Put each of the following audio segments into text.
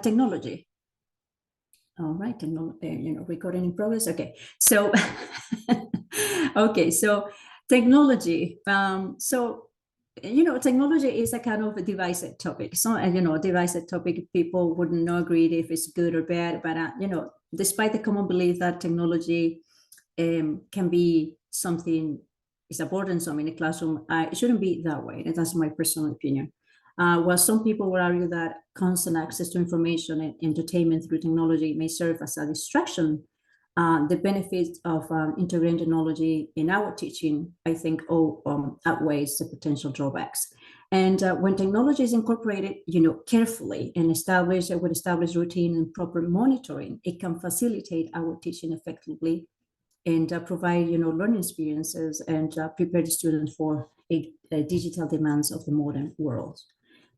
technology. All right, recording in progress. Okay, so okay, so technology. Technology is a kind of a divisive topic. So, divisive topic. People wouldn't agree if it's good or bad. But despite the common belief that technology can be something is a burdensome in the classroom, it shouldn't be that way. And that's my personal opinion. While some people will argue that constant access to information and entertainment through technology may serve as a distraction, the benefits of integrating technology in our teaching, I think, outweighs the potential drawbacks. And when technology is incorporated, carefully and with established routine and proper monitoring, it can facilitate our teaching effectively and provide, learning experiences and prepare the students for digital demands of the modern world.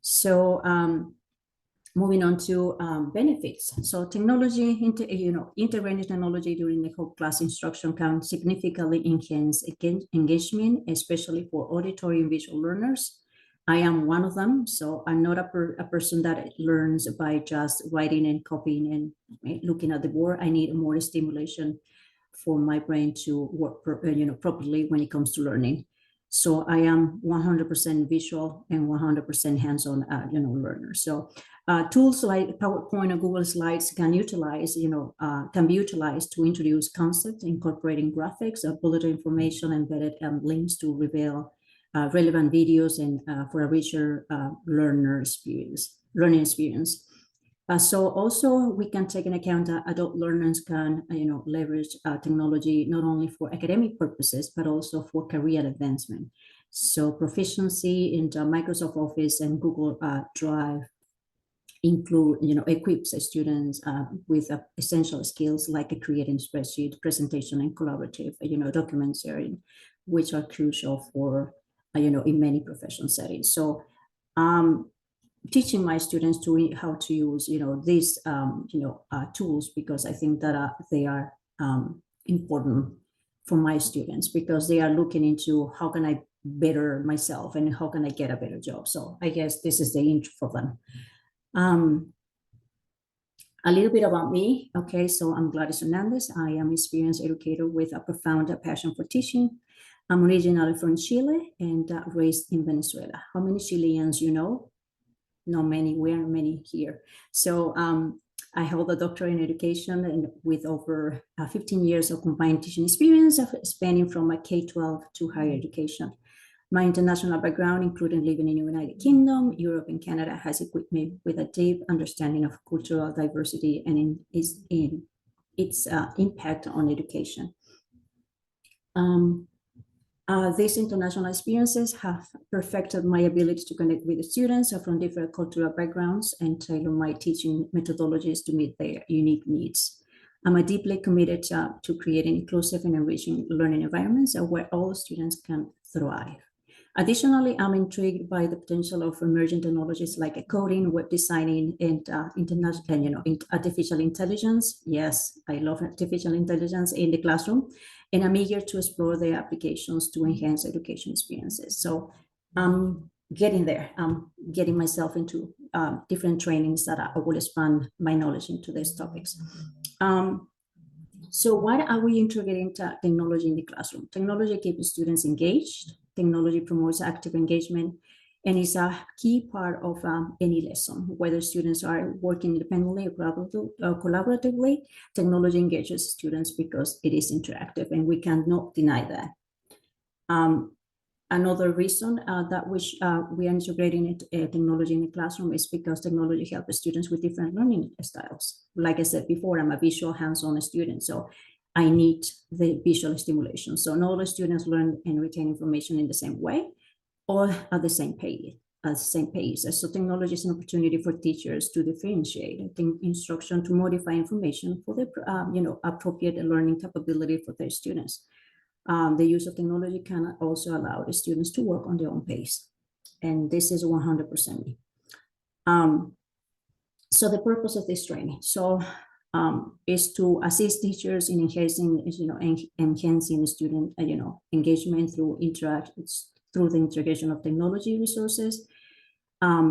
So moving on to benefits. So technology, integrating technology during the whole class instruction can significantly enhance engagement, especially for auditory and visual learners. I am one of them, so I'm not a person that learns by just writing and copying and looking at the board. I need more stimulation for my brain to work properly when it comes to learning. So I am 100% visual and 100% hands-on, learner. So tools like PowerPoint and Google Slides can be utilized to introduce concepts, incorporating graphics, bulleted information, embedded links to reveal relevant videos and for a richer learning experience. So also we can take into account that adult learners can, leverage technology not only for academic purposes, but also for career advancement. So proficiency in Microsoft Office and Google Drive equips students with essential skills like creating spreadsheet, presentation, and collaborative, document sharing, which are crucial for, in many professional settings. So, teaching my students how to use these tools, because I think that they are important for my students, because they are looking into how can I better myself and how can I get a better job. So I guess this is the intro for them. A little bit about me. Okay, so I'm Gladys Hernandez. I am an experienced educator with a profound passion for teaching. I'm originally from Chile and raised in Venezuela. How many Chileans you know? Not many. We are many here. So I hold a doctorate in education and with over 15 years of combined teaching experience, spanning from a K-12 to higher education. My international background, including living in the United Kingdom, Europe, and Canada, has equipped me with a deep understanding of cultural diversity and in its impact on education. These international experiences have perfected my ability to connect with the students from different cultural backgrounds and tailor my teaching methodologies to meet their unique needs. I'm deeply committed to creating inclusive and enriching learning environments where all students can thrive. Additionally, I'm intrigued by the potential of emerging technologies like coding, web designing, and artificial intelligence. Yes, I love artificial intelligence in the classroom, and I'm eager to explore their applications to enhance education experiences. So I'm getting there. I'm getting myself into different trainings that I will expand my knowledge into these topics. So why are we integrating technology in the classroom? Technology keeps students engaged. Technology promotes active engagement and is a key part of any lesson. Whether students are working independently or collaboratively, technology engages students because it is interactive, and we cannot deny that. Another reason that we are integrating technology in the classroom is because technology helps students with different learning styles. Like I said before, I'm a visual hands-on student, so I need the visual stimulation. So not all the students learn and retain information in the same way or at the same pace. So technology is an opportunity for teachers to differentiate instruction, to modify information for the appropriate learning capability for their students. The use of technology can also allow the students to work on their own pace. And this is 100% me. So the purpose of this training is to assist teachers in enhancing student engagement through the integration of technology resources,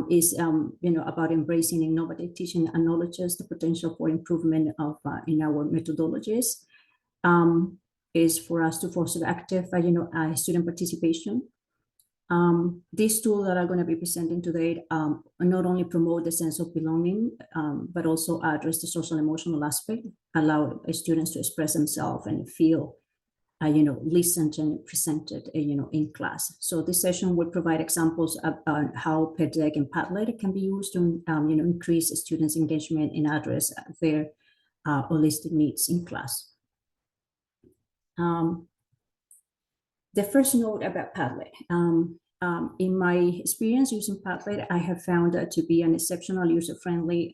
is about embracing innovative teaching, acknowledges the potential for improvement of in our methodologies. Is for us to foster active student participation. These tools that are going to be presenting today not only promote the sense of belonging, but also address the social emotional aspect, allow students to express themselves and feel listened and presented, in class. So this session will provide examples of how PEDEC and Padlet can be used to, increase students' engagement and address their holistic needs in class. The first note about Padlet. In my experience using Padlet, I have found it to be an exceptional user-friendly,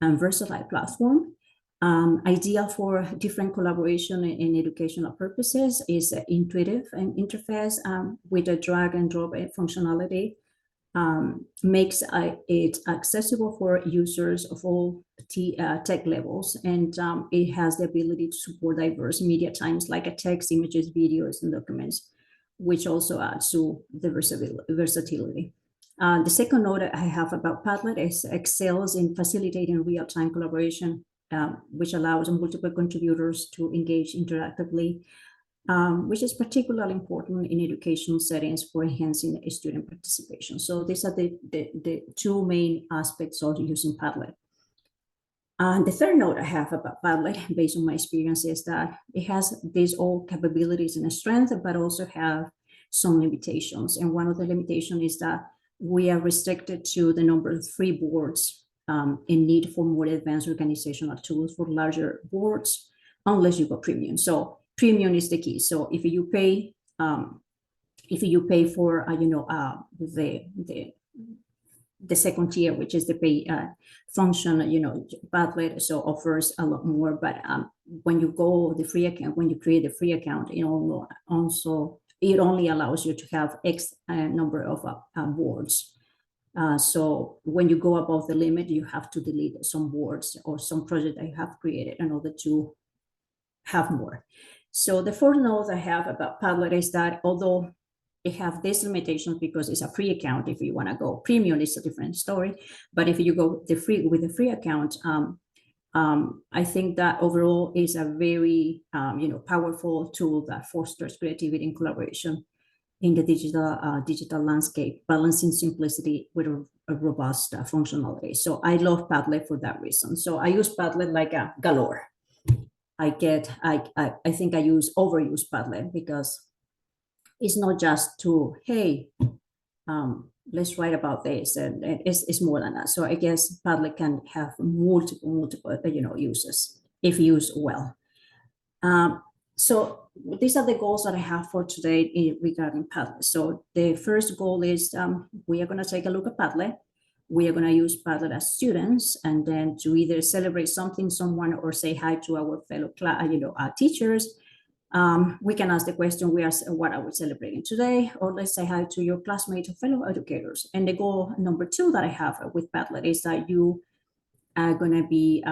and versatile platform. Ideal for different collaboration and educational purposes. Is intuitive and interface with a drag and drop functionality. Makes it accessible for users of all tech levels, and it has the ability to support diverse media types like text, images, videos, and documents, which also adds to the versatility. The second note I have about Padlet is excels in facilitating real-time collaboration, which allows multiple contributors to engage interactively, which is particularly important in educational settings for enhancing student participation. So these are the two main aspects of using Padlet. The third note I have about Padlet, based on my experience, is that it has these all capabilities and strengths, but also have some limitations. And one of the limitations is that we are restricted to the number of free boards, in need for more advanced organizational tools for larger boards, unless you go premium. So premium is the key. So if you pay for the second tier, which is the pay function, Padlet so offers a lot more. But when you go the free account, when you create the free account, also it only allows you to have X number of boards. So when you go above the limit, you have to delete some boards or some project that you have created in order to have more. So the fourth note I have about Padlet is that although it have these limitations because it's a free account, if you want to go premium, it's a different story. But if you go with the free account, I think that overall is a very powerful tool that fosters creativity and collaboration in the digital landscape, balancing simplicity with a robust functionality. So I love Padlet for that reason. So I use Padlet like a galore. I think I overuse Padlet because it's not just to, hey, let's write about this, and it's more than that. So I guess Padlet can have multiple uses if used well. So these are the goals that I have for today regarding Padlet. So the first goal is we are going to take a look at Padlet. We are going to use Padlet as students, and then to either celebrate something, someone, or say hi to our fellow teachers. We can ask the question, what are we celebrating today? Or let's say hi to your classmates or fellow educators. And the goal number 2 that I have with Padlet is that you are going to be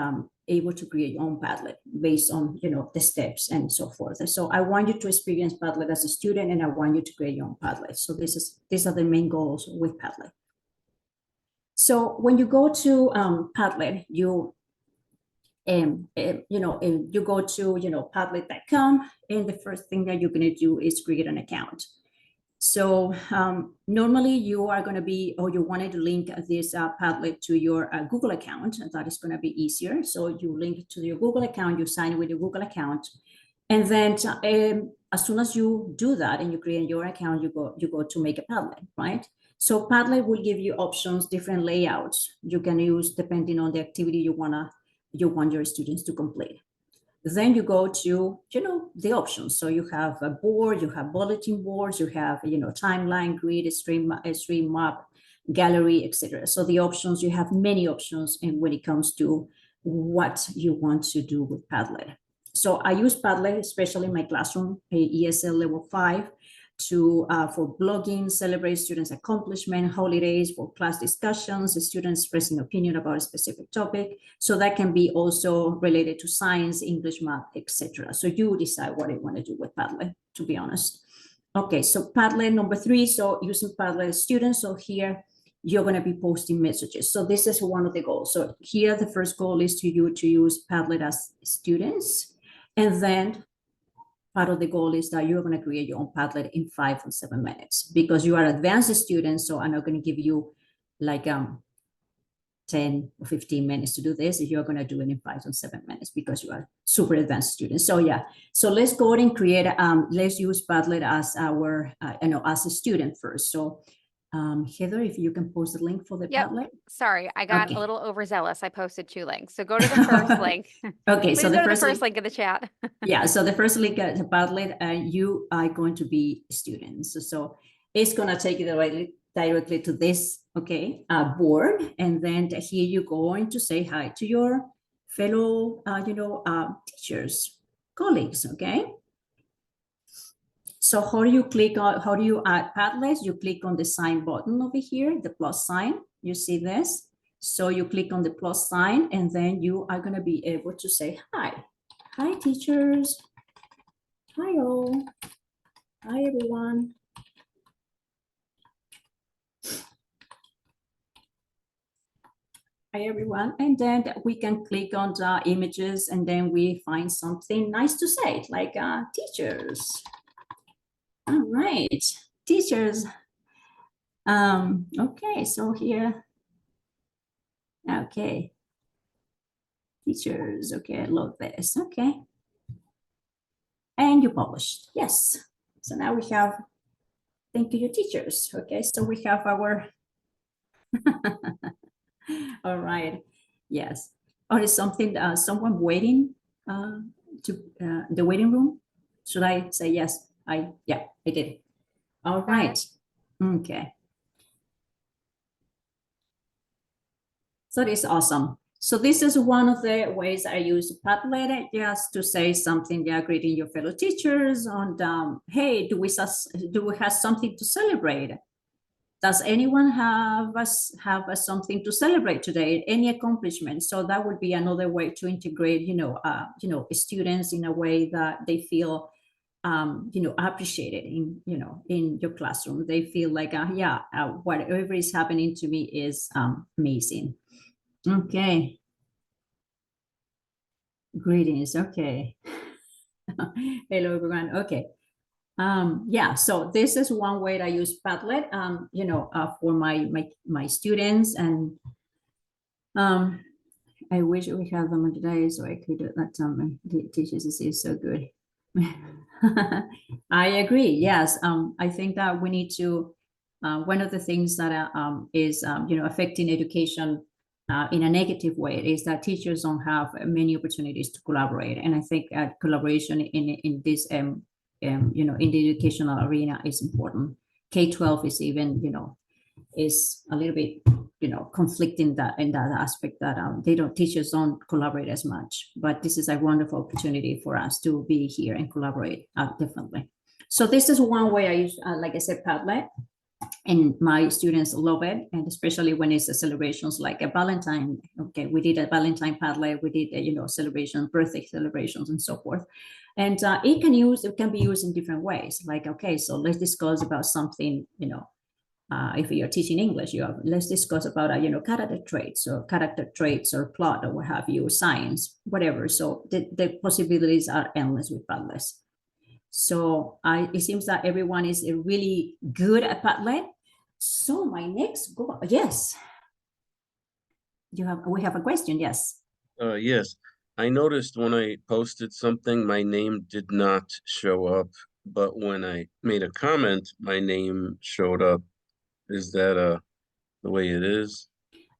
able to create your own Padlet based on the steps and so forth. And so I want you to experience Padlet as a student, and I want you to create your own Padlet. So these are the main goals with Padlet. So when you go to Padlet, you go to Padlet.com, and the first thing that you're going to do is create an account. So normally you are going to be, or you wanted to link this Padlet to your Google account, and that is going to be easier. So you link it to your Google account, you sign with your Google account, and then as soon as you do that and you create your account, you go to make a Padlet, right? So Padlet will give you options, different layouts you can use depending on the activity you want your students to complete. Then you go to, the options. So you have a board, you have bulletin boards, you have, timeline, grid, stream map, gallery, etc. So the options, you have many options in when it comes to what you want to do with Padlet. So I use Padlet, especially in my classroom, ESL level 5, for blogging, celebrate students' accomplishment, holidays, for class discussions, students expressing opinion about a specific topic. So that can be also related to science, English, math, etc. So you decide what you want to do with Padlet, to be honest. Okay, so Padlet number 3, so using Padlet as students. So here you're going to be posting messages. So this is one of the goals. So here the first goal is to you to use Padlet as students. And then part of the goal is that you're going to create your own Padlet in 5 or 7 minutes because you are advanced students. So I'm not going to give you like 10 or 15 minutes to do this if you're going to do it in 5 or 7 minutes because you are super advanced students. So yeah, so let's go ahead and create, let's use Padlet as our, as a student first. So Heather, if you can post the link for the Padlet. Sorry, I got a little overzealous. I posted 2 links. So go to the first link. Okay, so the first link in the chat. Yeah, so the first link at the Padlet, you are going to be students. So it's going to take you directly to this, board. And then here you're going to say hi to your fellow, teachers, colleagues, okay? So how do you click on, how do you add Padlet? You click on the sign button over here, the plus sign, you see this? So you click on the plus sign and then you are going to be able to say hi. Hi, teachers. Hi, all. Hi, everyone. Hi, everyone. And then we can click on the images and then we find something nice to say, like teachers. All right, teachers. Okay, so here. Okay. Teachers. Okay, I love this. Okay. And you published. Yes. So now we have, thank you, teachers. Okay, so we have our all right. Yes. Or is something, someone waiting to the waiting room? Should I say yes? Yeah, I did. All right. Okay. So this is awesome. So this is one of the ways I use Padlet just to say something, greeting your fellow teachers and hey, do we have something to celebrate? Does anyone have something to celebrate today? Any accomplishment? So that would be another way to integrate, students in a way that they feel, appreciated in your classroom. They feel like, whatever is happening to me is amazing. Okay. Greetings. Okay. Hello, everyone. Okay. Yeah, so this is one way that I use Padlet, for my students, and I wish we had them today so I could let them teach TeachECC is so good. I agree. Yes, I think that we need to. One of the things that is affecting education in a negative way is that teachers don't have many opportunities to collaborate, and I think collaboration in this in the educational arena is important. K-12 is even is a little bit conflicting that in that aspect that teachers don't collaborate as much, but this is a wonderful opportunity for us to be here and collaborate differently. So this is one way I use, like I said, Padlet, and my students love it, and especially when it's a celebrations like a Valentine. Okay, we did a Valentine Padlet, we did celebration, birthday celebrations, and so forth. And it can be used in different ways. Like, okay, so let's discuss about something, if you're teaching English, let's discuss about character traits or plot or what have you, science, whatever. So the possibilities are endless with Padlet. So it seems that everyone is really good at Padlet. So my next goal, yes. We have a question, yes. Yes, I noticed when I posted something, my name did not show up, but when I made a comment, my name showed up. Is that the way it is?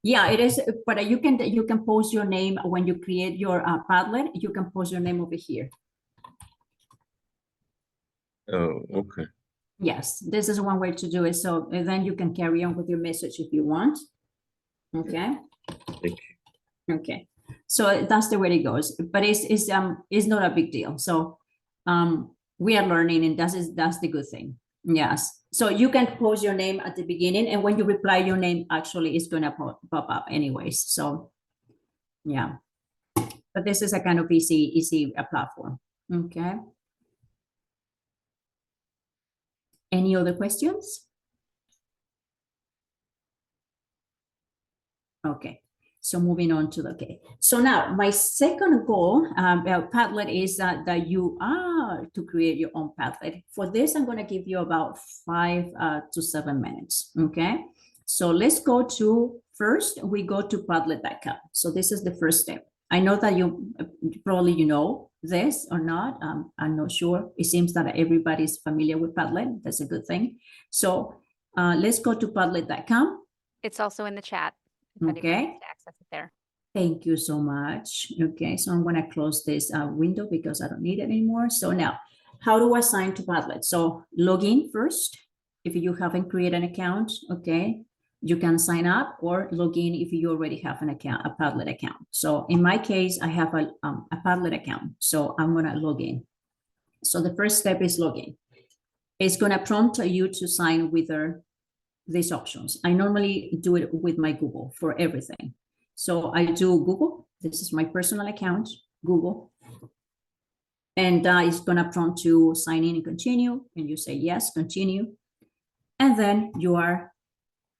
Yeah, it is, but you can post your name when you create your Padlet. You can post your name over here. Oh, okay. Yes, this is one way to do it. So then you can carry on with your message if you want. Okay. Thank you. Okay. So that's the way it goes, but it's not a big deal. So we are learning, and that's the good thing. Yes. So you can post your name at the beginning, and when you reply, your name actually is gonna pop up anyways. So yeah, but this is a kind of easy platform. Okay. Any other questions? Okay, so moving on to the, okay. So now my second goal about Padlet is that you are to create your own Padlet. For this, I'm going to give you about 5 to 7 minutes, okay? So let's go to, first, we go to Padlet.com. So this is the first step. I know that you probably you know this or not. I'm not sure. It seems that everybody's familiar with Padlet. That's a good thing. So let's go to Padlet.com. It's also in the chat. If anybody Okay. wants to access it there. Thank you so much. Okay, so I'm going to close this window because I don't need it anymore. So now, how do I sign to Padlet? So log in first. If you haven't created an account, okay, you can sign up or log in if you already have an account, a Padlet account. So in my case, I have a Padlet account. So I'm going to log in. So the first step is login. It's going to prompt you to sign with these options. I normally do it with my Google for everything. So I do Google. This is my personal account, Google. And it's going to prompt to sign in and continue. And you say, yes, continue. And then you are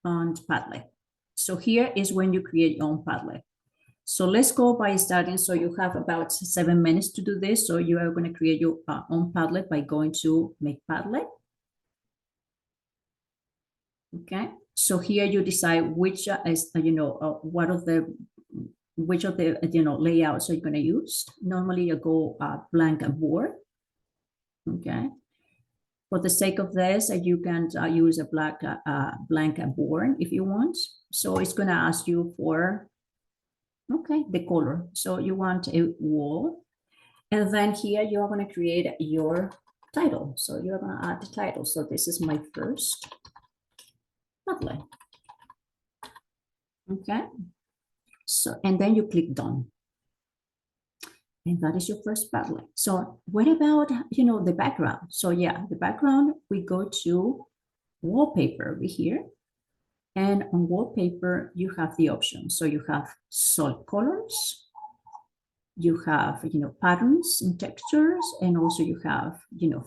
on Padlet. So here is when you create your own Padlet. So let's go by starting. So you have about 7 minutes to do this. So you are going to create your own Padlet by going to Make Padlet. Okay, so here you decide which is what of the which of the layouts are you going to use. Normally you go blank board. Okay, for the sake of this, you can use a blank board if you want. So it's going to ask you for the color. So you want a wall, and then here you are going to create your title. So you're going to add the title. So this is my first Padlet. Okay, so and then you click done, and that is your first Padlet. So what about the background? So yeah, the background, we go to wallpaper over here, and on wallpaper you have the options. So you have solid colors, you have patterns and textures, and also you have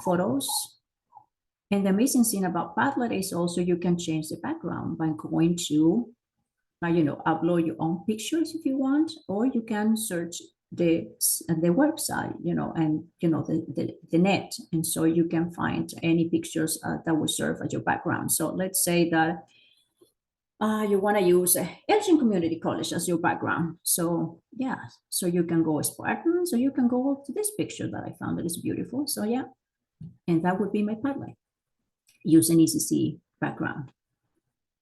photos. And the amazing thing about Padlet is also you can change the background by going to upload your own pictures if you want, or you can search the website, and the net, and so you can find any pictures that will serve as your background. So let's say that you want to use Elgin Community College as your background. So yeah, so you can go Spartan, so you can go to this picture that I found that is beautiful. So yeah, and that would be my Padlet. Use an ECC background.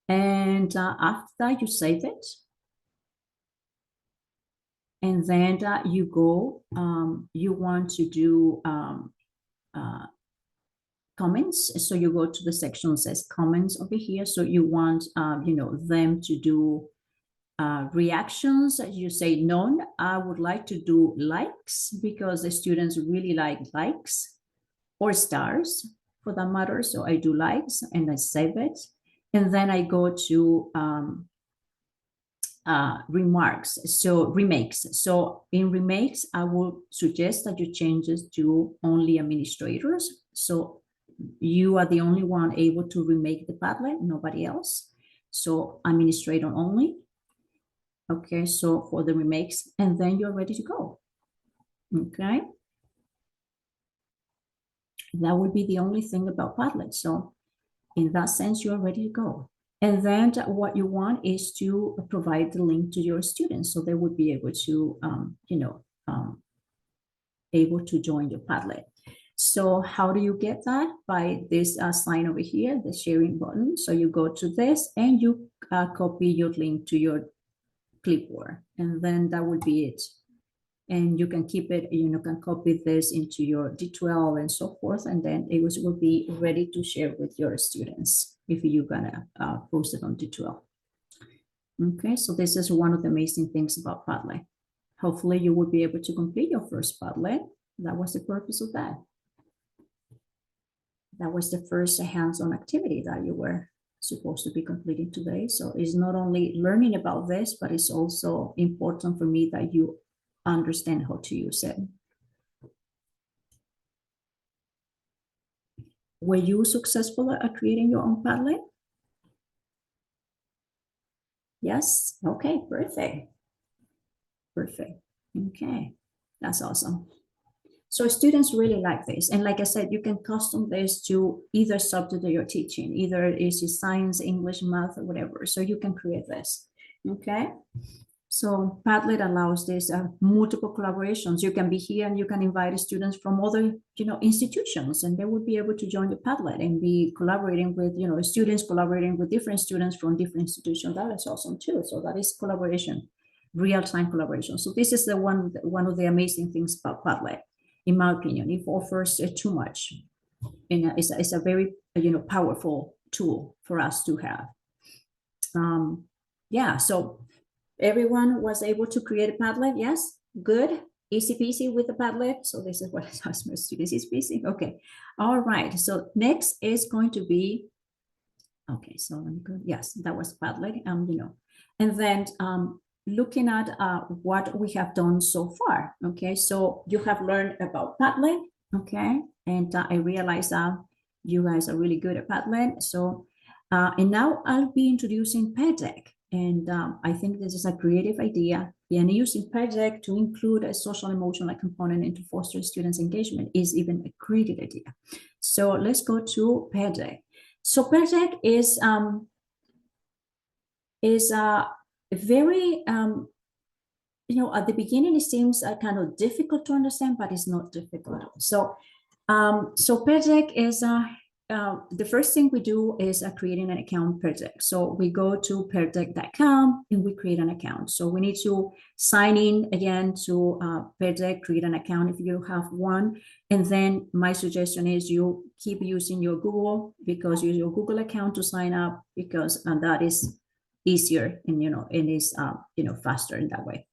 And after that, you save it. And then you go, you want to do comments. So you go to the section that says comments over here. So you want, them to do reactions. You say none. I would like to do likes because the students really like likes, or stars for that matter. So I do likes and I save it. And then I go to remarks, so remakes. So in remakes, I will suggest that you change this to only administrators. So you are the only one able to remake the Padlet, nobody else. So administrator only. Okay, so for the remakes, and then you're ready to go. Okay. That would be the only thing about Padlet. So in that sense, you're ready to go. And then what you want is to provide the link to your students, so they would be able to, able to join your Padlet. So how do you get that? By this sign over here, the sharing button. So you go to this and you copy your link to your clipboard, and then that would be it. And you can keep it, can copy this into your D12 and so forth, and then it will be ready to share with your students if you're gonna post it on D12. Okay, so this is one of the amazing things about Padlet. Hopefully you will be able to complete your first Padlet. That was the purpose of that. That was the first hands-on activity that you were supposed to be completing today. So it's not only learning about this, but it's also important for me that you understand how to use it. Were you successful at creating your own Padlet? Yes, okay, perfect. Perfect, okay, that's awesome. So students really like this. And like I said, you can custom this to either subject that you're teaching, either it's science, English, math, or whatever. So you can create this, okay? So Padlet allows this multiple collaborations. You can be here and you can invite students from other, institutions, and they would be able to join the Padlet and be collaborating with, students collaborating with different students from different institutions. That is awesome too. So that is collaboration, real-time collaboration. So this is the one of the amazing things about Padlet, in my opinion. It offers too much, and it's a very, powerful tool for us to have. Yeah, so everyone was able to create a Padlet. Yes, good, easy peasy with the Padlet. So this is what I asked my students, easy peasy. Okay, all right. So next is going to be, okay, so let me go. Yes, that was Padlet. And then looking at what we have done so far. Okay, so you have learned about Padlet. Okay, and I realize that you guys are really good at Padlet. So and now I'll be introducing PEDEC. And I think this is a creative idea. And using PEDEC to include a social emotional component and to foster students' engagement is even a creative idea. So let's go to PEDEC. So PEDEC is very, at the beginning it seems kind of difficult to understand, but it's not difficult. So PEDEC is the first thing we do is creating an account PEDEC. So we go to PEDEC.com and we create an account. So we need to sign in again to PEDEC, create an account if you have one. And then my suggestion is you keep using your Google, because use your Google account to sign up, because that is easier and it is faster in that way.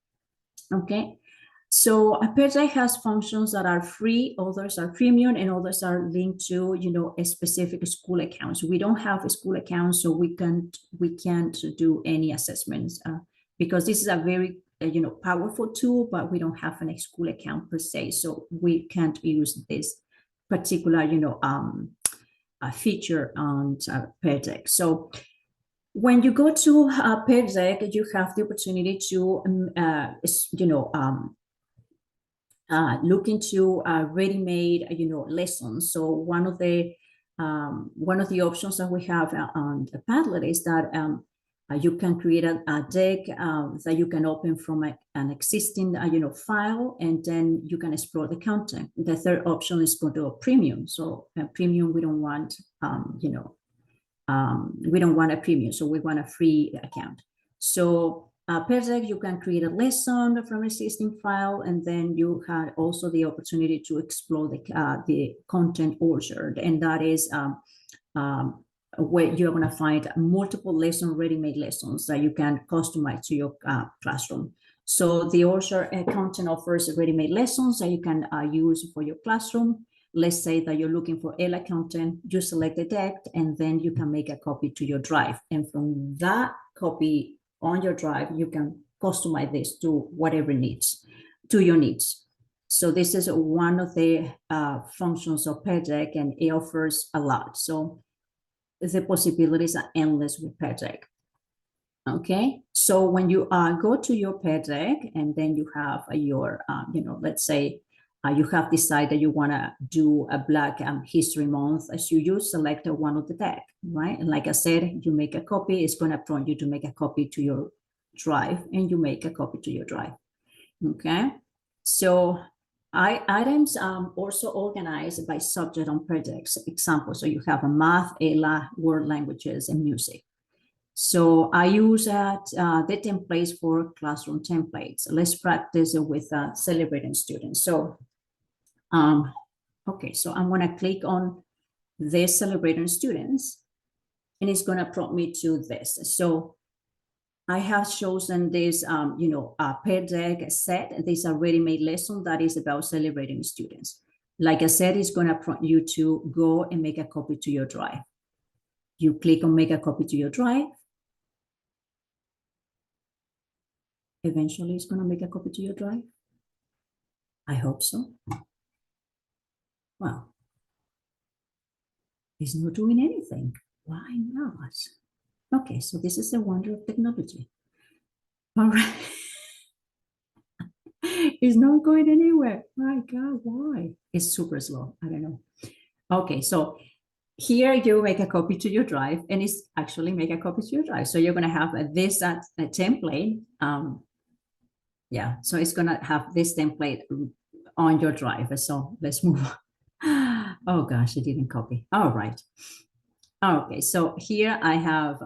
Okay. So PEDEC has functions that are free, others are premium, and others are linked to, a specific school account. So we don't have a school account, so we can't do any assessments because this is a very, powerful tool, but we don't have a school account per se. So we can't use this particular, feature on PEDEC. So when you go to PEDEC, you have the opportunity to, look into ready-made, lessons. So one of the options that we have on the Padlet is that you can create a deck that you can open from an existing, file, and then you can explore the content. The third option is go to a premium. So premium, we don't want, we don't want a premium, so we want a free account. So PEDEC, you can create a lesson from an existing file, and then you have also the opportunity to explore the content orchard, and that is where you're going to find multiple ready-made lessons that you can customize to your classroom. So the orchard content offers ready-made lessons that you can use for your classroom. Let's say that you're looking for ELA content, you select the deck, and then you can make a copy to your drive. And from that copy on your drive, you can customize this to whatever needs, to your needs. So this is one of the functions of PEDEC, and it offers a lot. So the possibilities are endless with PEDEC. Okay, so when you go to your PEDEC, and then you have your, let's say, you have decided you want to do a Black History Month, as you select one of the deck, right? And like I said, you make a copy, it's going to prompt you to make a copy to your drive, and you make a copy to your drive. Okay, so items also organized by subject on PEDEC. Example, so you have a math, ELA, world languages, and music. So I use the templates for classroom templates. Let's practice with celebrating students. So okay, so I'm going to click on this celebrating students, and it's going to prompt me to this. So I have chosen this, PEDEC set. This is a ready-made lesson that is about celebrating students. Like I said, it's going to prompt you to go and make a copy to your drive. You click on make a copy to your drive. Eventually, it's going to make a copy to your drive. I hope so. Wow. It's not doing anything. Why not? Okay, so this is the wonder of technology. All right. It's not going anywhere. My God, why? It's super slow. I don't know. Okay, so here you make a copy to your drive, and it's actually make a copy to your drive. So you're going to have this a template. Yeah, so it's going to have this template on your drive. So let's move on. Oh gosh, it didn't copy. All right. Okay, so here I have,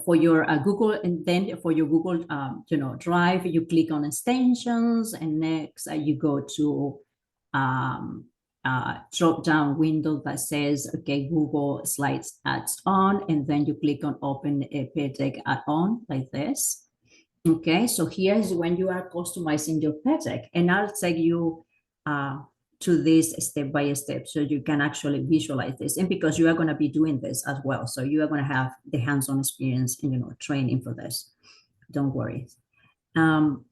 for your Google, and then for your Google, Drive, you click on extensions, and next you go to drop down window that says, okay, Google Slides add-on, and then you click on open a PDEC add-on like this. Okay, so here's when you are customizing your PDEC, and I'll take you to this step by step so you can actually visualize this, and because you are going to be doing this as well, so you are going to have the hands-on experience and training for this. Don't worry. And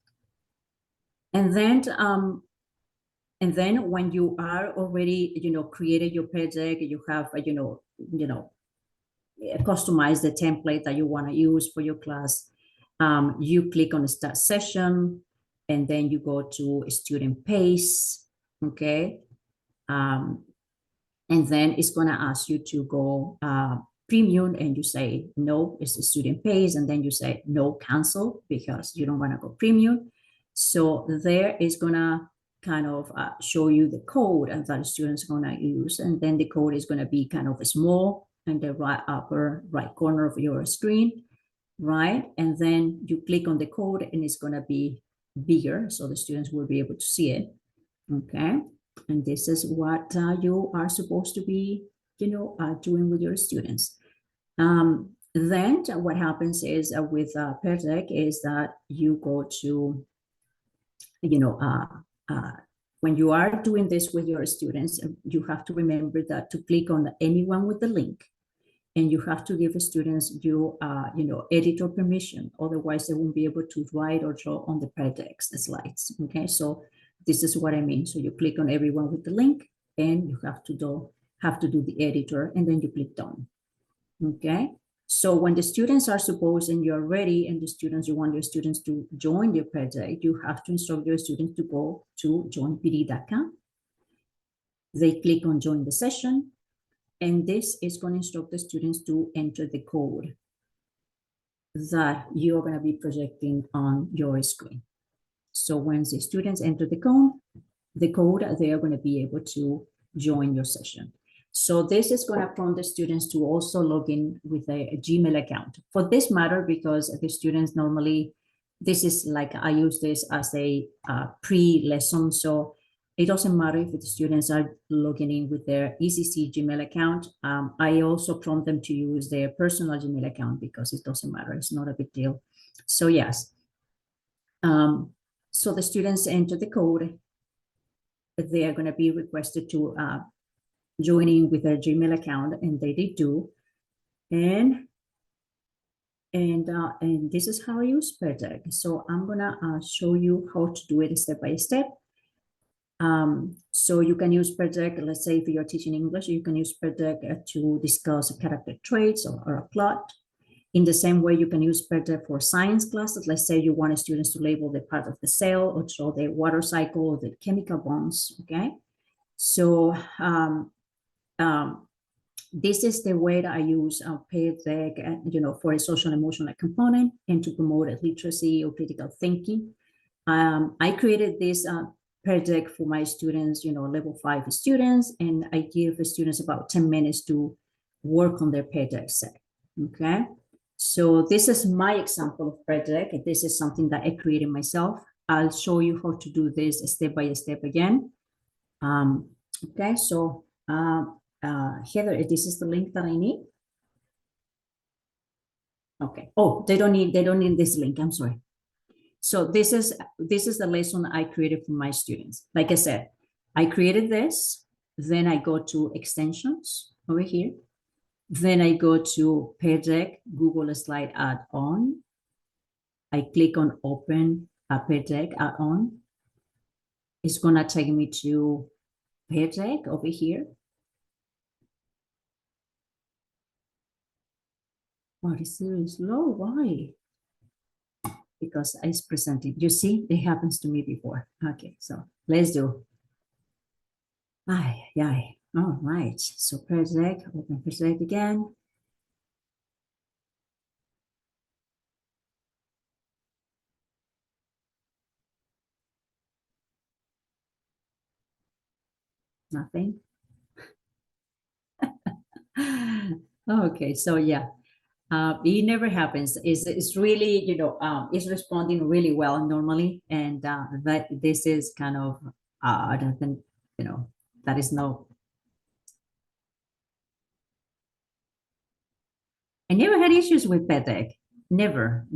then when you are already created your PDEC, you have customize the template that you want to use for your class. You click on the start session, and then you go to student pace. Okay. And then it's going to ask you to go premium, and you say no, it's the student pays, and then you say no, cancel, because you don't want to go premium. So there is going to kind of show you the code that the students are going to use, and then the code is going to be kind of small in the upper right corner of your screen, right? And then you click on the code, and it's going to be bigger, so the students will be able to see it. Okay, and this is what you are supposed to be, doing with your students. Then what happens is with PDEC is that you go to, when you are doing this with your students, you have to remember that to click on anyone with the link, and you have to give the students editor permission. Otherwise, they won't be able to write or draw on the PDEC slides. Okay, so this is what I mean. So you click on everyone with the link, and you have to do the editor, and then you click done. Okay. So when the students are supposed and you're ready, and you want your students to join your PDEC, you have to instruct your students to go to joinpd.com. They click on join the session, and this is going to instruct the students to enter the code that you're going to be projecting on your screen. So when the students enter the code, they are going to be able to join your session. So this is going to prompt the students to also log in with a Gmail account. For this matter, because the students normally, this is like, I use this as a pre-lesson. So it doesn't matter if the students are logging in with their ECC Gmail account. I also prompt them to use their personal Gmail account, because it doesn't matter. It's not a big deal. So yes. So the students enter the code. They are going to be requested to join in with their Gmail account, and they do. And this is how I use PDEC. So I'm gonna show you how to do it step by step. So you can use PDEC. Let's say if you're teaching English, you can use PDEC to discuss character traits or a plot. In the same way, you can use PDEC for science classes. Let's say you want students to label the part of the cell, or show the water cycle, or the chemical bonds. Okay, so this is the way that I use PDEC, for a social emotional component, and to promote literacy or critical thinking. I created this PDEC for my students, level 5 students, and I give the students about 10 minutes to work on their PDEC set. Okay, so this is my example of PDEC. This is something that I created myself. I'll show you how to do this step by step again. Okay, so Heather, this is the link that I need. Okay. Oh, they don't need this link. I'm sorry. So this is the lesson I created for my students. Like I said, I created this, then I go to extensions over here. Then I go to PDEC Google Slide add-on. I click on open a PDEC add-on. It's gonna take me to PEDEC over here. Oh, this is low. Why? Because I presented. You see, it happens to me before. Okay, so let's do. Aye. All right. So PEDEC, open PEDEC again. Nothing. Okay, so yeah, it never happens. It's really, it's responding really well normally, and that this is kind of I don't think, that is no. I never had issues with PEDEC. Never.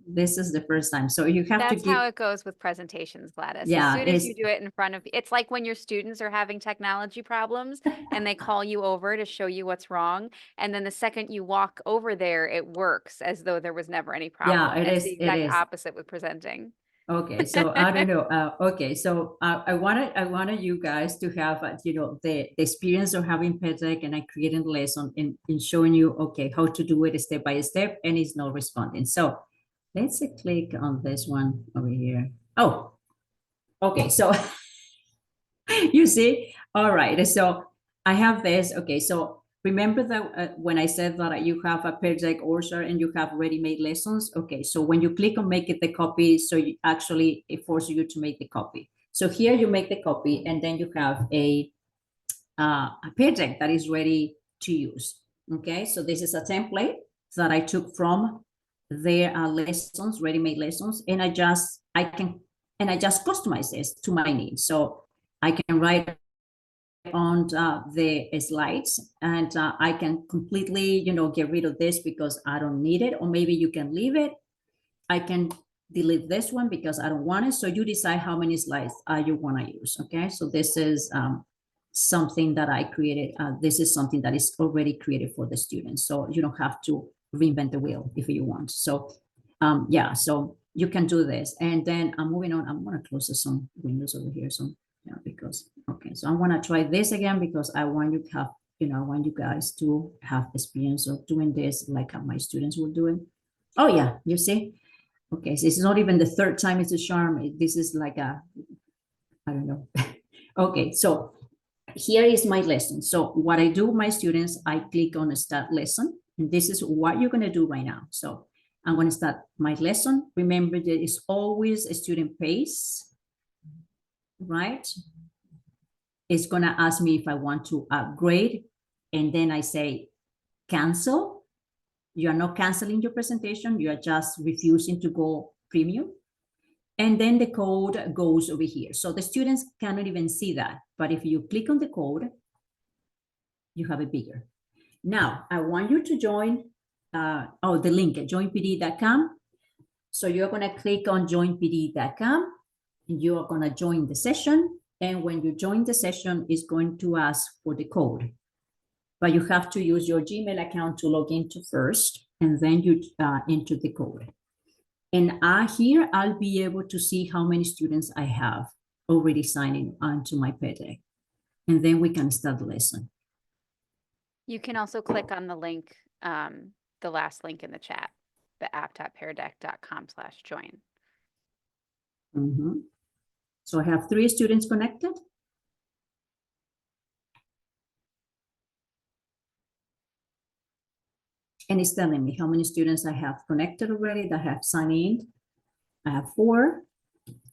This is the first time. So you have to That's give. how it goes with presentations, Gladys. Yeah, As soon as you it's- do it in front of, it's like when your students are having technology problems and they call you over to show you what's wrong. And then the second you walk over there, it works as though there was never any problem. Yeah, it It's is. the It exact is. opposite with presenting. Okay, so I don't know. Okay, so I wanted you guys to have the experience of having PEDEC, and I created a lesson in showing you how to do it step by step, and it's not responding. So let's click on this one over here. Oh, okay. So you see, all right. So I have this. Okay, so remember that when I said that you have a PEDEC order and you have ready-made lessons. Okay, so when you click on make it the copy, so it forces you to make the copy. So here you make the copy, and then you have a PEDEC that is ready to use. Okay, so this is a template that I took from their lessons, ready-made lessons, and I just customize this to my needs. So I can write on the slides, and I can completely, get rid of this because I don't need it, or maybe you can leave it. I can delete this one because I don't want it. So you decide how many slides you want to use. Okay, so this is something that I created. This is something that is already created for the students, so you don't have to reinvent the wheel if you want. So yeah, so you can do this, and then I'm moving on. I'm going to close some windows over here. So yeah, because okay, so I want to try this again because I want you to have, I want you guys to have experience of doing this like my students were doing. Oh yeah, you see. Okay, so it's not even the third time it's a charm. This is like I don't know. Okay, so here is my lesson. So what I do with my students, I click on start lesson, and this is what you're going to do right now. So I'm going to start my lesson. Remember, there is always a student pace, right? It's going to ask me if I want to upgrade, and then I say cancel. You are not canceling your presentation. You are just refusing to go premium. And then the code goes over here. So the students cannot even see that. But if you click on the code, you have it bigger. Now, I want you to join, the link, joinpd.com. So you're going to click on joinpd.com. You are going to join the session. And when you join the session, it's going to ask for the code. But you have to use your Gmail account to log into first, and then you enter the code. And here I'll be able to see how many students I have already signing onto my PEDEC. And then we can start the lesson. You can also click on the link, the last link in the chat, the app.peardeck.com/join. So I have 3 students connected. And it's telling me how many students I have connected already that have signed in. I have 4.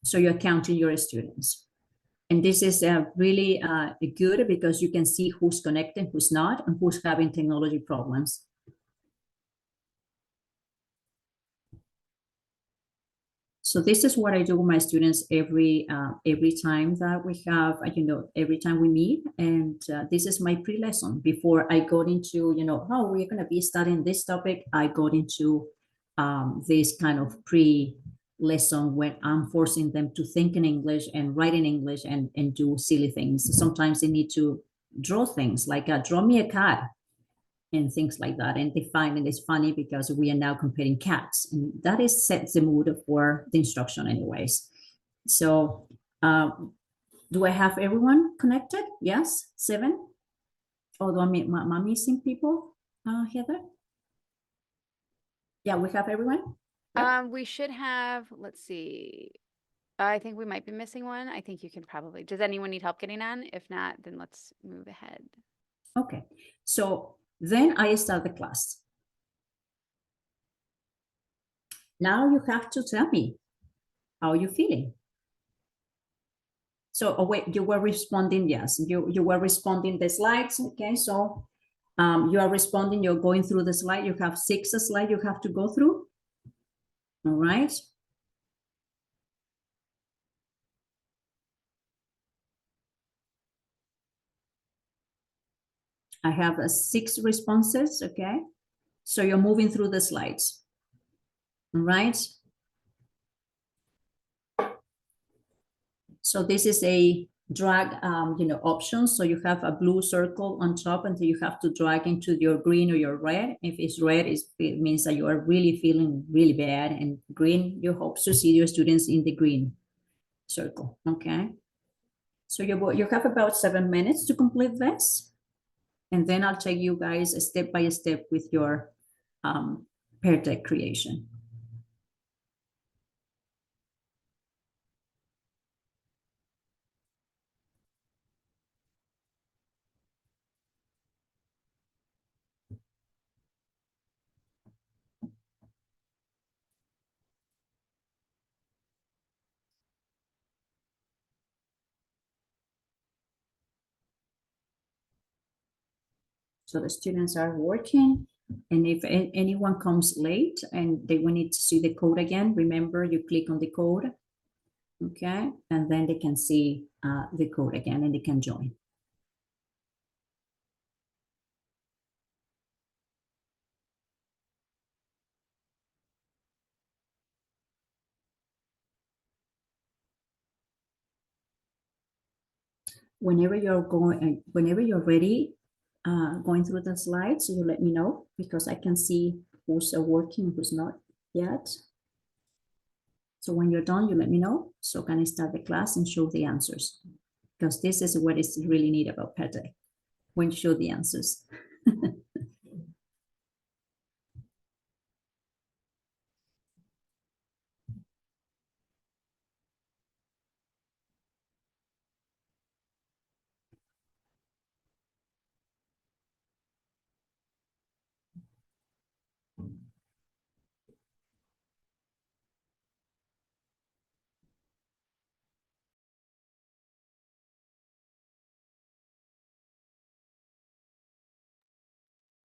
So you're counting your students. And this is really good because you can see who's connected, who's not, and who's having technology problems. So this is what I do with my students every time that we have, every time we meet. And this is my pre-lesson before I go into, we're going to be studying this topic. I go into this kind of pre-lesson when I'm forcing them to think in English and write in English and do silly things. Sometimes they need to draw things like draw me a cat and things like that. And they find it is funny because we are now comparing cats, and that is sets the mood for the instruction anyways. So Do I have everyone connected? Yes, 7. Although am I missing people, Heather? Yeah, we have everyone. Yep. We should have, let's see. I think we might be missing one. I think you can probably, does anyone need help getting on? If not, then let's move ahead. Okay, so then I start the class. Now you have to tell me how you feeling. So, oh wait, you were responding, yes, you were responding the slides, okay, so you are responding, you're going through the slide, you have 6 slides you have to go through, all right? I have 6 responses, okay? So you're moving through the slides, all right? So this is a drag, option. So you have a blue circle on top, and you have to drag into your green or your red. If it's red, it means that you are really feeling really bad, and green, you hope to see your students in the green circle, okay? So you have about 7 minutes to complete this, and then I'll take you guys step by step with your pair deck creation. So the students are working, and if anyone comes late and they will need to see the code again, remember you click on the code, okay? And then they can see the code again and they can join. Whenever you're ready, going through the slides, you let me know, because I can see who's working, who's not yet. So when you're done, you let me know, so can I start the class and show the answers, because this is what is really neat about PETE, when you show the answers.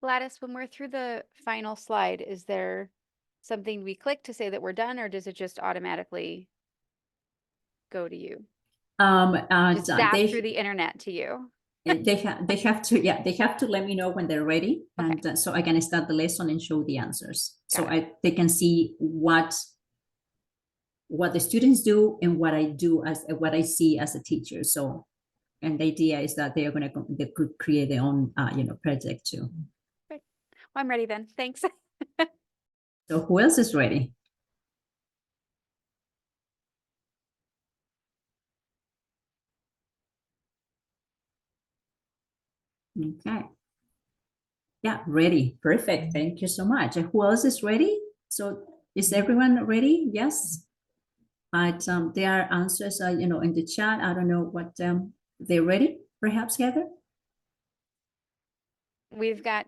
Gladys, when we're through the final slide, is there something we click to say that we're done, or does it just automatically go to you? Just zap through the internet to you? They have to, yeah, they have to let me know when they're ready, Okay. and so I can start the lesson and show the answers. Got So they can see what the students do and what I do as what I see as a teacher. So, and the idea is that they could create their own project too. Great. Well, I'm ready then. Thanks. So who else is ready? Okay. Yeah, ready. Perfect. Thank you so much. And who else is ready? So is everyone ready? Yes. But there are answers, in the chat. I don't know what they're ready. Perhaps, Heather? We've got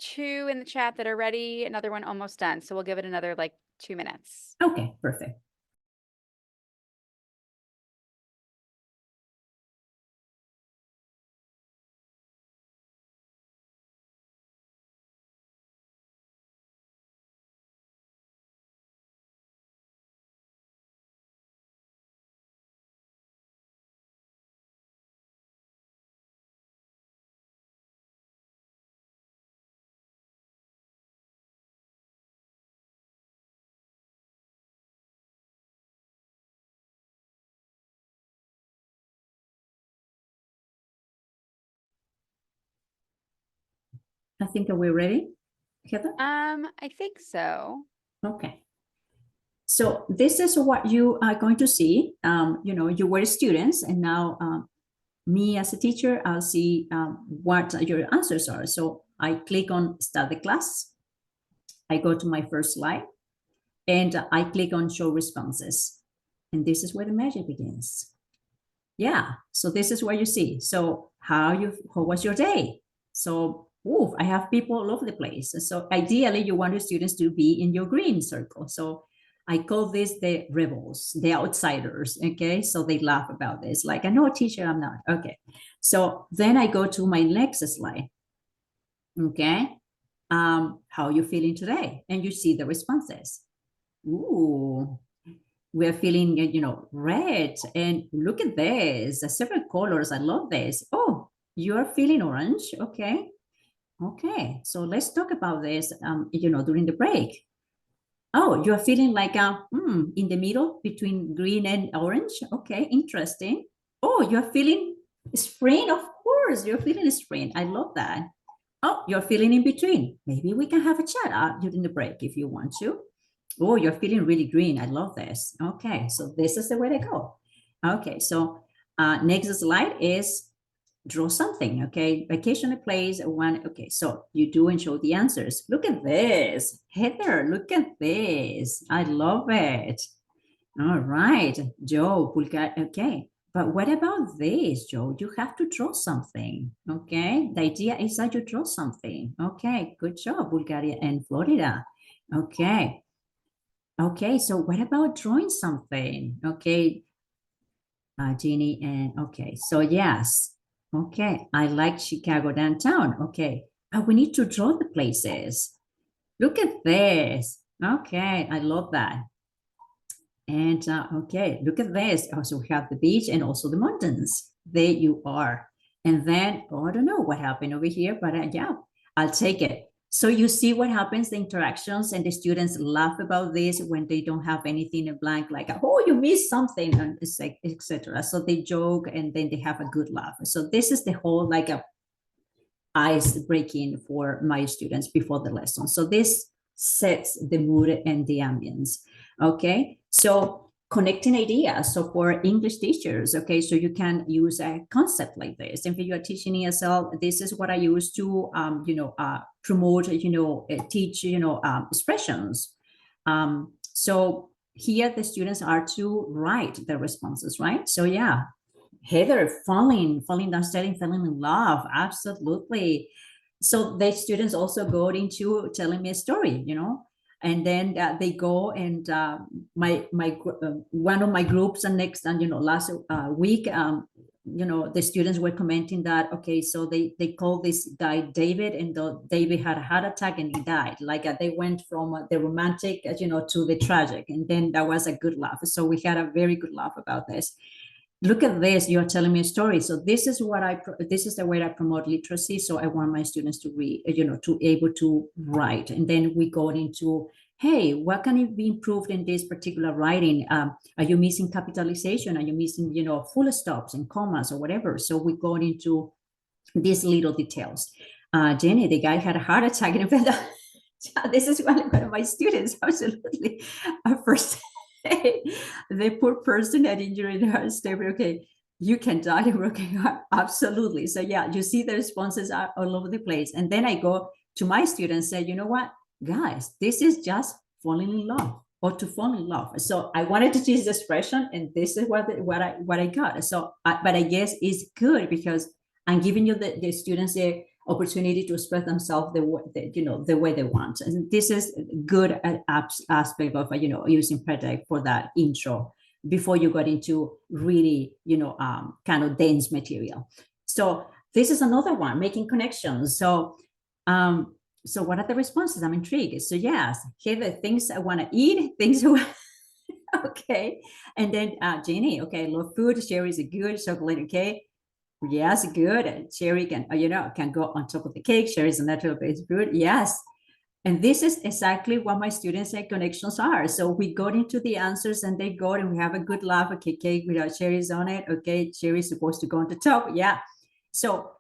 2 in the chat that are ready, another one almost done. So we'll give it another like 2 minutes. Okay, perfect. I think we're ready, Heather? I think so. Okay. So this is what you are going to see. You were students, and now me as a teacher, I'll see what your answers are. So I click on start the class. I go to my first slide, and I click on show responses. And this is where the magic begins. Yeah, so this is what you see. So how was your day? So I have people all over the place. So ideally, you want your students to be in your green circle. So I call this the rebels, the outsiders. Okay, so they laugh about this. Like, I know, teacher, I'm not. Okay, so then I go to my next slide. Okay, how are you feeling today? And you see the responses. Ooh, we're feeling, red. And look at this, several colors. I love this. Oh, you're feeling orange. Okay. Okay. So let's talk about this, during the break. Oh, you're feeling like in the middle between green and orange. Okay. Interesting. Oh, you're feeling spring. Of course, you're feeling spring. I love that. Oh, you're feeling in between. Maybe we can have a chat during the break if you want to. Oh, you're feeling really green. I love this. Okay, so this is the way to go. Okay, so next slide is draw something. Okay, vacation place one. Okay, so you do and show the answers. Look at this. Heather, look at this. I love it. All right, Joe, okay. But what about this, Joe? You have to draw something, okay? The idea is that you draw something. Okay, good job, Bulgaria and Florida. Okay. Okay, so what about drawing something? Okay, Jeannie, and okay, so yes. Okay, I like Chicago downtown. Okay, we need to draw the places. Look at this. Okay, I love that. And okay, look at this. Also, we have the beach and also the mountains. There you are. And then, I don't know what happened over here, but yeah, I'll take it. So you see what happens, the interactions, and the students laugh about this when they don't have anything in blank, like, oh, you missed something, and etc. So they joke and then they have a good laugh. So this is the whole like a ice breaking for my students before the lesson. So this sets the mood and the ambience. Okay, so connecting ideas. So for English teachers, okay, so you can use a concept like this. If you are teaching ESL, this is what I use to, promote, teach, expressions. So here the students are to write the responses, right? So yeah, Heather, falling down, falling in love, absolutely. So the students also go into telling me a story, and then they go and my one of my groups and next and last week the students were commenting that okay, so they called this guy David, and David had a heart attack and he died. Like they went from the romantic to the tragic, and then that was a good laugh. So we had a very good laugh about this. Look at this, you're telling me a story. So this is the way I promote literacy. So I want my students to read, to able to write. And then we go into, hey, what can it be improved in this particular writing? Are you missing capitalization? Are you missing, full stops and commas or whatever? So we go into these little details. Jenny, the guy had a heart attack. This is one of my students, absolutely. First, the poor person had injury in her stable. Okay, you can die in broken heart. Absolutely. So yeah, you see the responses are all over the place. And then I go to my students and say, you know what, guys, this is just falling in love or to fall in love. So I wanted to teach the expression, and this is what I got. So, but I guess it's good because I'm giving you the students a opportunity to express themselves the way they want, and this is good aspect of using Predict for that intro before you got into really kind of dense material. So this is another one, making connections. So so what are the responses? I'm intrigued. So yes, here the things I want to eat, things okay, and then Jenny, okay, love food. Sherry is a good chocolate, okay. Yes, good. And cherry can go on top of the cake. Cherry is a natural base food. Yes. And this is exactly what my students say connections are. So we go into the answers and they go and we have a good laugh. Okay, cake without cherries on it. Okay, cherry is supposed to go on the top. Yeah. So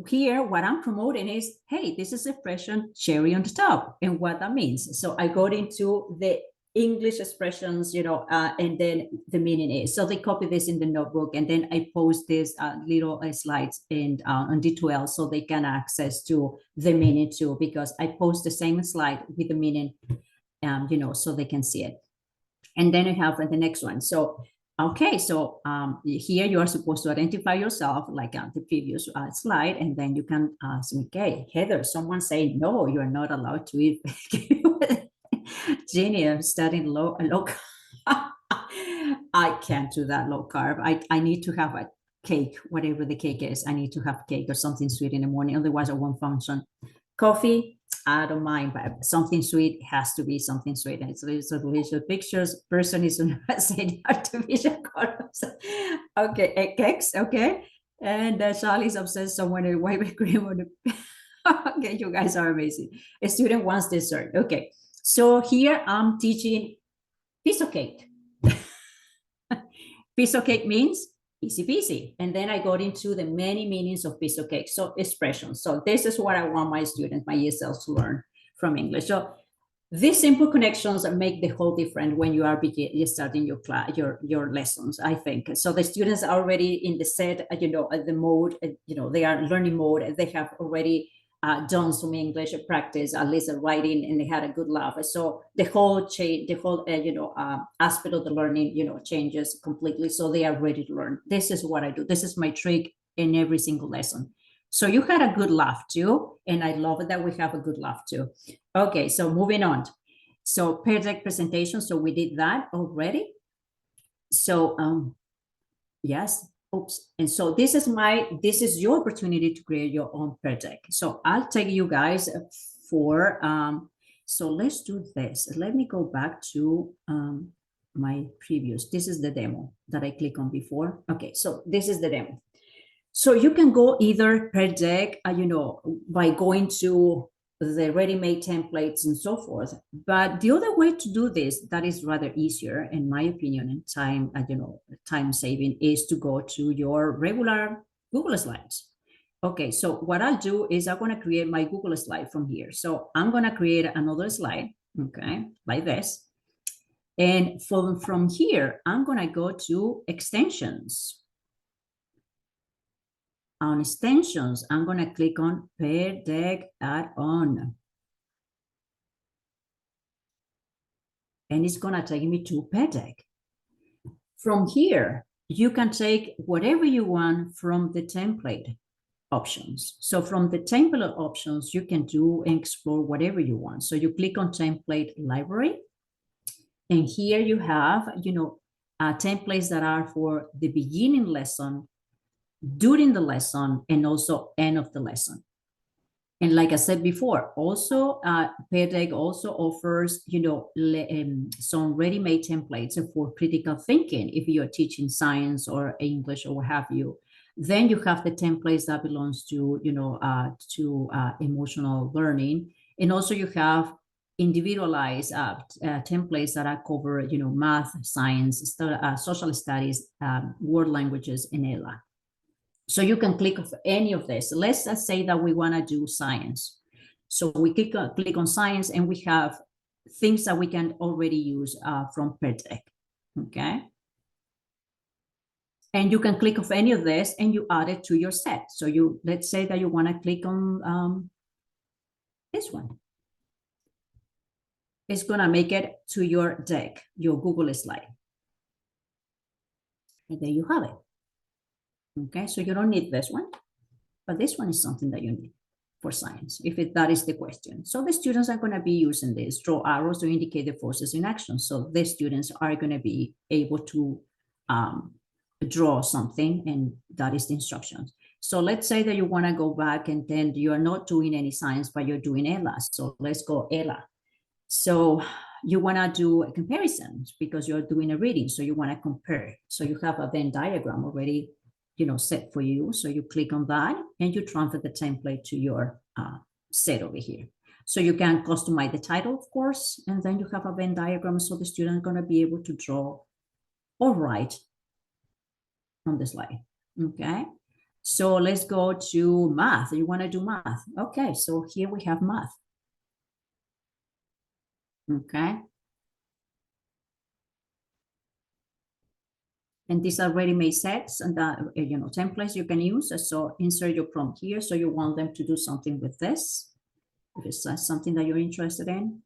here, what I'm promoting is, hey, this is expression cherry on the top and what that means. So I go into the English expressions, and then the meaning is. So they copy this in the notebook, and then I post this little slides on D12 so they can access to the meaning too, because I post the same slide with the meaning, so they can see it. And then I have the next one. So, okay, so here you are supposed to identify yourself like the previous slide, and then you can say, okay, Heather, someone say, no, you're not allowed to eat. Jenny, I'm studying low I can't do that low carb. I need to have a cake, whatever the cake is. I need to have cake or something sweet in the morning, otherwise I won't function. Coffee, I don't mind, but something sweet has to be something sweet. And it's delicious pictures. Person is saying artificial colors. Okay, cakes, okay. And Charlie's obsessed someone with white cream on the. Okay, you guys are amazing. A student wants dessert. Okay, so here I'm teaching piece of cake. Piece of cake means easy peasy. And then I got into the many meanings of piece of cake. So expressions. So this is what I want my students, my ESLs to learn from English. So these simple connections make the whole difference when you are starting your class, your lessons, I think. So the students are already in the set, the mode, they are learning mode. They have already done some English practice, at least writing, and they had a good laugh. So the whole change, the whole aspect of the learning, changes completely. So they are ready to learn. This is what I do. This is my trick in every single lesson. So you had a good laugh too, and I love it that we have a good laugh too. Okay, so moving on. So pear deck presentation. So we did that already. So yes. Oops. And so this is your opportunity to create your own pear deck. So I'll take you guys for so let's do this. Let me go back to my previous. This is the demo that I clicked on before. Okay, so this is the demo. So you can go either per deck, by going to the ready-made templates and so forth. But the other way to do this, that is rather easier, in my opinion, and time saving, is to go to your regular Google Slides. Okay, so what I'll do is I'm going to create my Google slide from here. So I'm going to create another slide, okay, like this. And from here, I'm going to go to extensions. On extensions, I'm going to click on Pear Deck Add-on. And it's going to take me to Pear Deck. From here, you can take whatever you want from the template options. So from the template options, you can do and explore whatever you want. So you click on Template Library. And here you have, templates that are for the beginning lesson, during the lesson, and also end of the lesson. And like I said before, also Pear Deck also offers, some ready-made templates for critical thinking. If you're teaching science or English or what have you, then you have the templates that belongs to, emotional learning. And also you have individualized templates that are cover, math, science, social studies, world languages, and ELA. So you can click on any of this. Let's say that we want to do science. So we click on science, and we have things that we can already use from Pear Deck. Okay. And you can click on any of this and you add it to your set. So let's say that you want to click on this one. It's going to make it to your deck, your Google slide. And there you have it. Okay, so you don't need this one, but this one is something that you need for science, if that is the question. So the students are going to be using this, draw arrows to indicate the forces in action. So the students are going to be able to draw something, and that is the instructions. So let's say that you want to go back and then you are not doing any science, but you're doing ELA. So let's go ELA. So you want to do a comparison because you're doing a reading. So you want to compare. So you have a Venn diagram already set for you. So you click on that and you transfer the template to your set over here. So you can customize the title, of course, and then you have a Venn diagram. So the student is going to be able to draw or write on the slide. Okay. So let's go to math. You want to do math. Okay. So here we have math. Okay. And these are ready-made sets and that, templates you can use. So insert your prompt here. So you want them to do something with this, if it's something that you're interested in.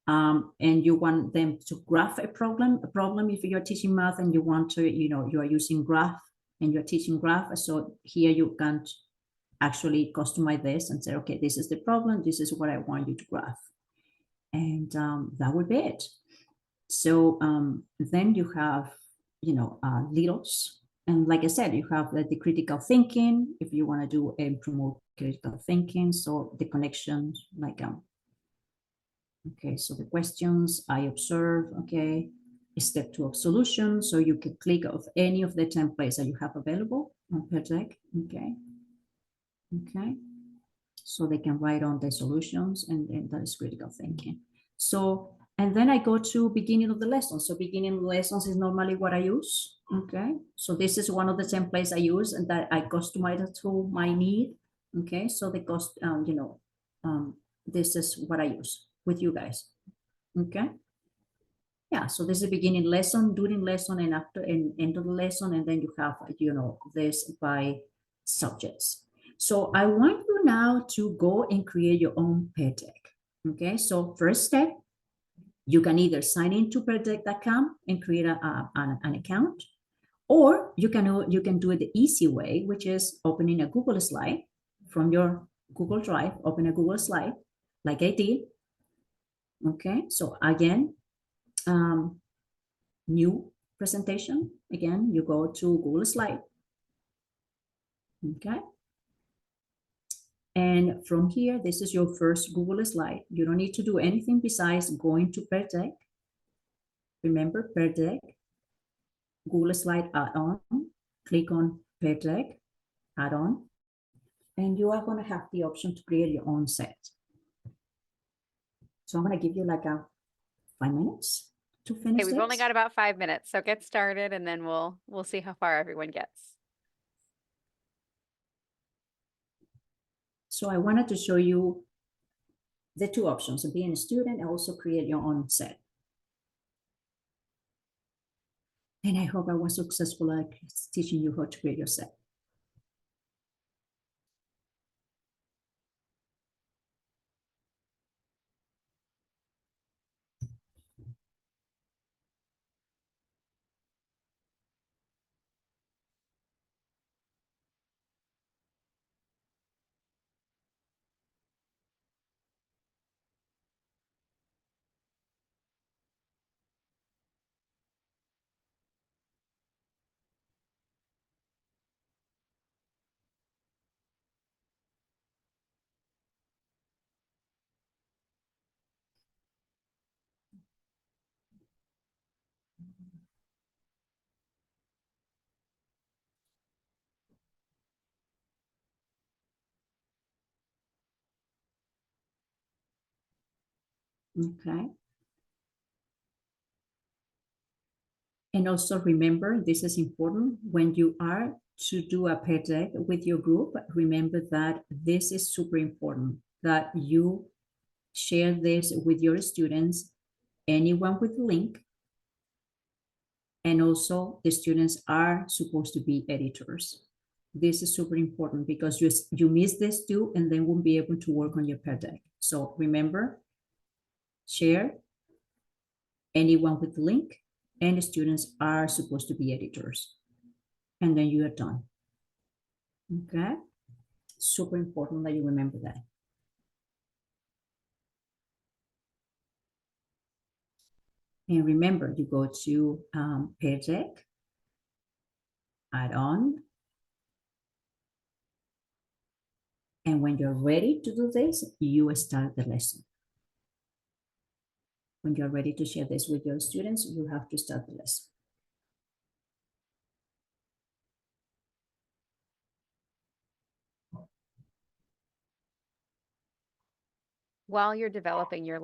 And you want them to graph a problem if you're teaching math and you want to, you are using graph and you're teaching graph. So here you can actually customize this and say, okay, this is the problem. This is what I want you to graph. And that would be it. So then you have, littles. And like I said, you have the critical thinking, if you want to do and promote critical thinking. So the connections, like, okay, so the questions I observe, okay, step 2 of solution. So you can click of any of the templates that you have available on PERDEC, okay. Okay, so they can write on the solutions and that is critical thinking. So, and then I go to beginning of the lesson. So beginning of the lessons is normally what I use, okay. So this is one of the templates I use and that I customize it to my need, okay. So the cost, this is what I use with you guys, okay. Yeah, so this is the beginning lesson, during lesson, and after and end of the lesson, and then you have, this by subjects. So I want you now to go and create your own PERDEC. Okay, so first step, you can either sign into PERDEC.com and create an account, or you can do it the easy way, which is opening a Google slide from your Google Drive. Open a Google slide, like I did. Okay, so again, new presentation. Again, you go to Google Slide. Okay. And from here, this is your first Google slide. You don't need to do anything besides going to PERDEC. Remember, PERDEC, Google Slide add-on. Click on PERDEC add-on. And you are going to have the option to create your own set. So I'm going to give you like 5 minutes to finish. Okay, we've only got about 5 minutes, so get started and then we'll see how far everyone gets. So I wanted to show you the 2 options of being a student and also create your own set. And I hope I was successful at teaching you how to create your set. Okay. And also remember, this is important, when you are to do a PERDEC with your group, remember that this is super important, that you share this with your students, anyone with the link. And also the students are supposed to be editors. This is super important because you miss this too and then won't be able to work on your PERDEC. So remember, share, anyone with the link, and the students are supposed to be editors. And then you are done. Okay? Super important that you remember that. And remember, you go to PERDEC, add-on. And when you're ready to do this, you start the lesson. When you're ready to share this with your students, you have to start the lesson. While you're developing your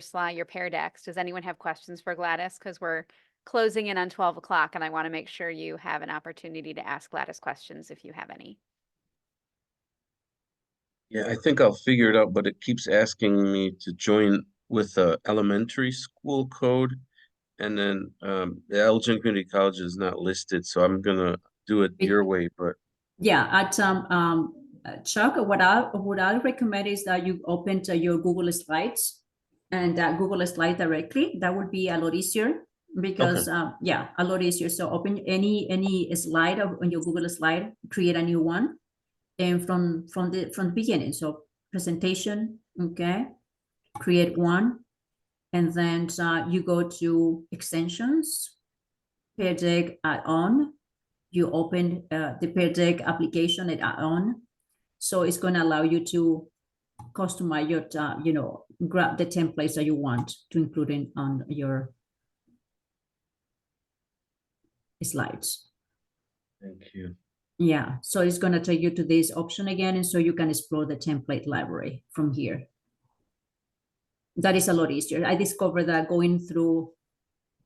slide, your pair decks, does anyone have questions for Gladys? Because we're closing in on 12 o'clock and I want to make sure you have an opportunity to ask Gladys questions if you have any. Yeah, I think I'll figure it out, but it keeps asking me to join with a elementary school code. And then the Elgin Community College is not listed, so I'm gonna do it your way, but Yeah, at Chuck, what I recommend is that you open to your Google Slides and Google Slide directly. That would be a lot easier because yeah, a lot easier. So open any slide on your Google Slide, create a new one, and from the beginning. So presentation, okay, create one, and then you go to extensions, Pear Deck add-on. You open the Pear Deck application and add-on. So it's going to allow you to customize your, grab the templates that you want to include in on your slides. thank you. Yeah, so it's going to take you to this option again, and so you can explore the template library from here. That is a lot easier. I discovered that going through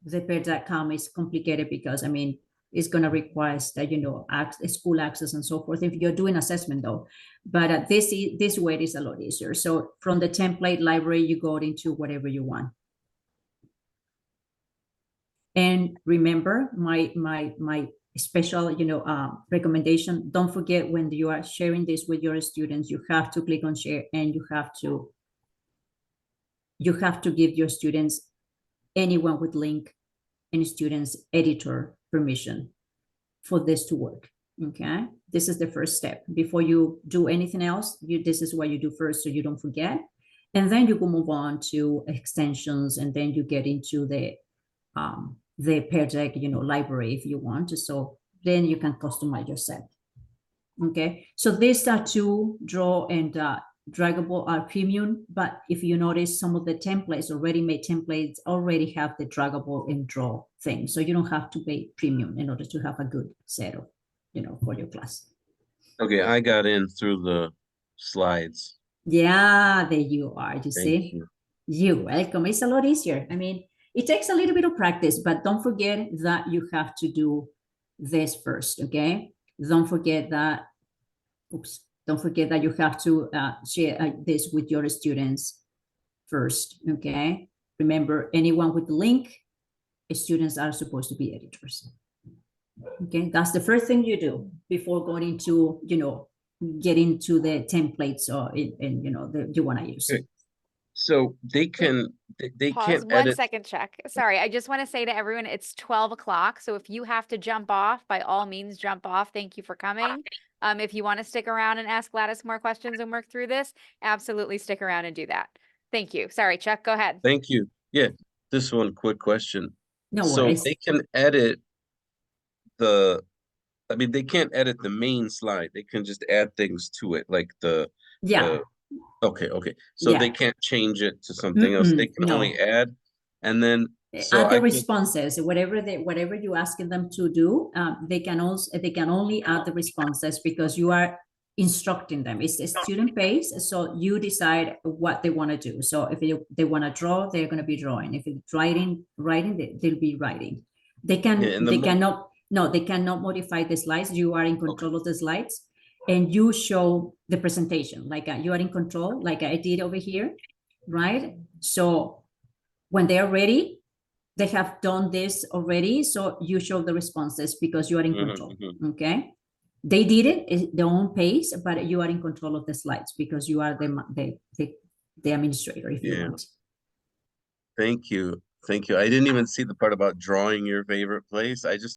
the Pear.com is complicated because, I mean, it's going to require that, school access and so forth if you're doing assessment though. But this way it is a lot easier. So from the template library, you go into whatever you want. And remember my special, recommendation, don't forget when you are sharing this with your students, you have to click on share and you have to give your students, anyone with link, and students editor permission for this to work. Okay, this is the first step. Before you do anything else, this is what you do first so you don't forget. And then you can move on to extensions, and then you get into the Pear Deck, library if you want. So then you can customize your set. Okay, so these are two draw and draggable are premium, but if you notice, some of the templates, already made templates, already have the draggable and draw thing. So you don't have to pay premium in order to have a good set of, for your class. Okay, I got in through the slides. Yeah, there you are. You Thank see? you. You're welcome. It's a lot easier. I mean, it takes a little bit of practice, but don't forget that you have to do this first, okay? Don't forget that, don't forget that you have to share this with your students first, okay? Remember, anyone with the link, students are supposed to be editors. Okay, that's the first thing you do before going into, get into the templates or you want to use. Okay. So they can, they Pause can't 1 edit. second, Chuck. Sorry, I just want to say to everyone, it's 12 o'clock. So if you have to jump off, by all means, jump off. Thank you for coming. If you want to stick around and ask Gladys more questions and work through this, absolutely stick around and do that. Thank you. Sorry, Chuck, go ahead. Thank you. Yeah, this one quick question. No So worries. they can edit they can't edit the main slide. They can just add things to it, like Yeah. Okay. So they can't change it to something else. They can only add, and then so add the responses, whatever you asking them to do. They can only add the responses because you are instructing them. It's a student based, so you decide what they want to do. So if they want to draw, they're going to be drawing. If it's writing, they'll be writing. They cannot modify the slides. You are in control of the slides, and you show the presentation like you are in control, like I did over here, right? So when they are ready, they have done this already, so you show the responses because you are in control. Okay, they did it at their own pace, but you are in control of the slides because you are the administrator, if you want. Thank you. I didn't even see the part about drawing your favorite place. I just